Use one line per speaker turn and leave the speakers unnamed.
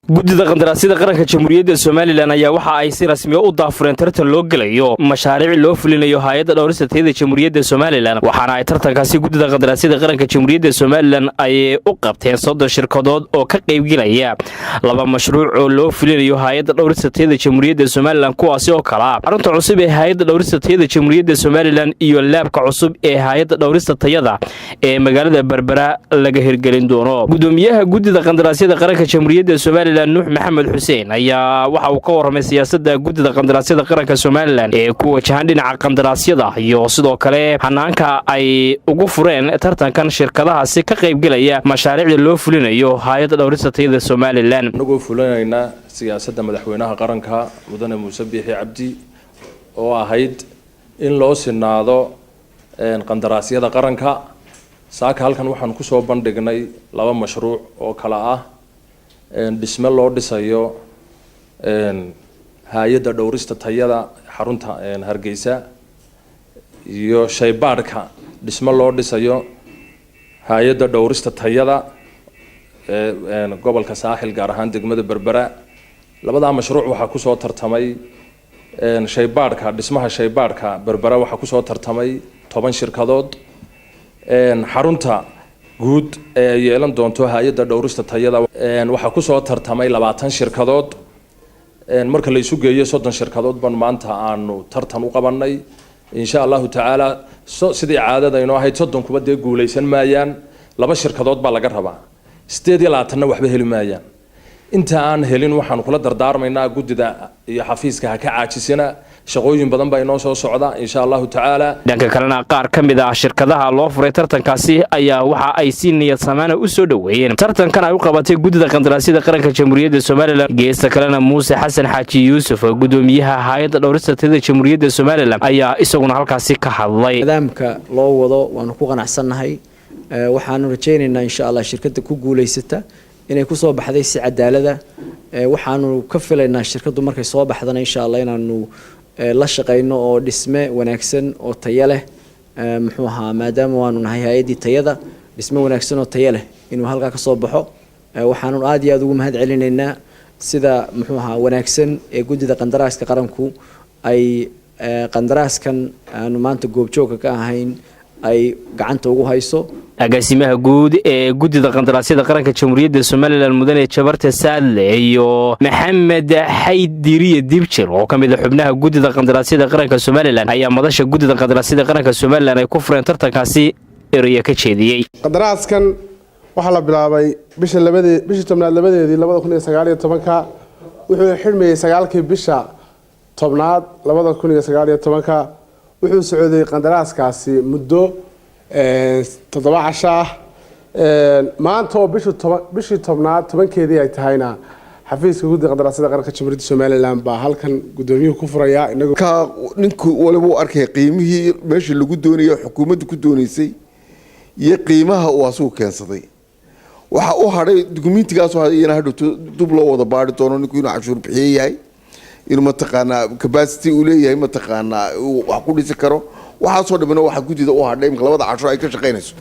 guddida qandaraasyada qaranka Jamhuuriyadda Soomaaliland ayaa waxa ay si rasmi ah u daafureen tartan loo galayo mashaariic loo fulinayo hay'adda dhowrista tayada Jamhuuriyadda Soomaaliland waxaana ay tartankaasi guddida qandaraasyada qaranka Jamhuuriyadda Soomaaliland ay u qabteen 30 shirkadood oo ka qayb galaya laba mashruuc oo loo fulinayo hay'adda dhowrista tayada Jamhuuriyadda Soomaaliland kuwaas oo kala xarunta cusub ee hay'adda dhowrista tayada Jamhuuriyadda Soomaaliland iyo laabka cusub ee hay'adda dhowrista tayada ee magaalada Berbera laga hirgelin doono gudoomiyaha guddida qandaraasyada qaranka Jamhuuriyadda Soomaaliland Nuux Maxamed Xuseen ayaa waxa uu ka warramay siyaasadda guddida qandaraasyada qaranka Soomaaliland ee ku wajahan dhinaca qandaraasyada iyo sidoo kale hanaanka ay ugu fureen tartankan shirkadahaasi ka qayb galaya mashaariicda loo fulinayo hay'adda dhowrista tayada Soomaaliland
anagoo fulinayna siyaasadda madaxweynaha qaranka mudane Muuse Biixi Cabdi oo ahayd in loo sinaado qandaraasyada qaranka saaka halkan waxaan ku soo bandhignay laba mashruuc oo kala ah dhisme loo dhisayo hay'adda dhowrista tayada xarunta Hargeysa iyo shaybaadhka dhisme loo dhisayo hay'adda dhowrista tayada gobolka Saaxil gaar ahaan degmada Berbera labada mashruuc waxa ku soo tartamay shaybaadhka dhismaha shaybaadhka Berbera waxa ku soo tartamay 10 shirkadood xarunta guud ee yeelan doonto hay'adda dhowrista tayada waxa ku soo tartamay 20 shirkadood marka la isu geeyo 30 shirkadood ban maanta aanu tartan u qabanay insha Allah ta'ala sidii caadada inoo ahayd 30 kuba de guuleysan maayaan laba shirkadood baa laga rabaa 28 waxba heli maayaan inta aan helin waxaan kula dardaarmaynaa guddida iyo xafiiska ka caajisina shaqooyin badan baa inoo soo socda insha Allah ta'ala
dhanka kalena qaar kamid ah shirkadaha loo furay tartankaasi ayaa waxa ay si niyad samaana u soo dhaweeyeen tartankan ay u qabatay guddida qandaraasyada qaranka Jamhuuriyadda Soomaaliland geesta kalena Muuse Xasan Xaaji Yuusuf gudoomiyaha hay'adda dhowrista tayada Jamhuuriyadda Soomaaliland ayaa isaguna halkaasi ka hadlay
nidaamka loo wado waan ku qanacsanahay waxaan rajaynaynaa insha Allah shirkadda ku guuleysata inay ku soo baxday si cadaalad ah waxaanu ka filaynaa shirkadu markay soo baxdana insha Allah inaanu la shaqeyno oo dhisme wanaagsan oo tayo leh muxuu ahaa maadaama waanu nahay hay'adii tayada dhisme wanaagsan oo tayo leh inuu halka ka soo baxo waxaanu aad iyo aad ugu mahad celinaynaa sida muxuu ahaa wanaagsan ee guddida qandaraaska qaranku ay qandaraaskan aanu maanta goobjoogka ka ahayn ay gacanta ugu hayso
agaasimaha guud ee guddida qandaraasyada qaranka Jamhuuriyadda Soomaaliland mudane Jabarte Saadle iyo Maxamed Xaydiriye Dibjir oo kamid ah xubnaha guddida qandaraasyada qaranka Soomaaliland ayaa madasha guddida qandaraasyada qaranka Soomaaliland ay ku fureen tartankaasi eraya ka jeediyay
qandaraaskan waxa la bilaabay bishii tobnaad labadeedii 2019 wuxuu xirmayay 9kii bisha tobnaad 2019 wuxuu socday qandaraaskaasi muddo 7 casho ah maanta oo bishii tobnaad 10keedii ay tahayna xafiiska guddida qandaraasyada qaranka Jamhuuriyadda Soomaaliland baa halkan gudoomiyuhu ku furaya inagu
ka ninku waliba uu arkay qiimihii meesha lagu doonayo xukuumaddu ku doonaysay iyo qiimaha uu asuu keensaday waxa uu haray dukumiintigaas oo iyana hadhow dub loo wada baari doono ninku inuu cashuur bixiyahay inuu mataqaana capacity uu leeyahay mataqaana wax ku dhisi karo waxaasoo dhammaan waxa guddida u hadhay labada casho ay ka shaqeynayso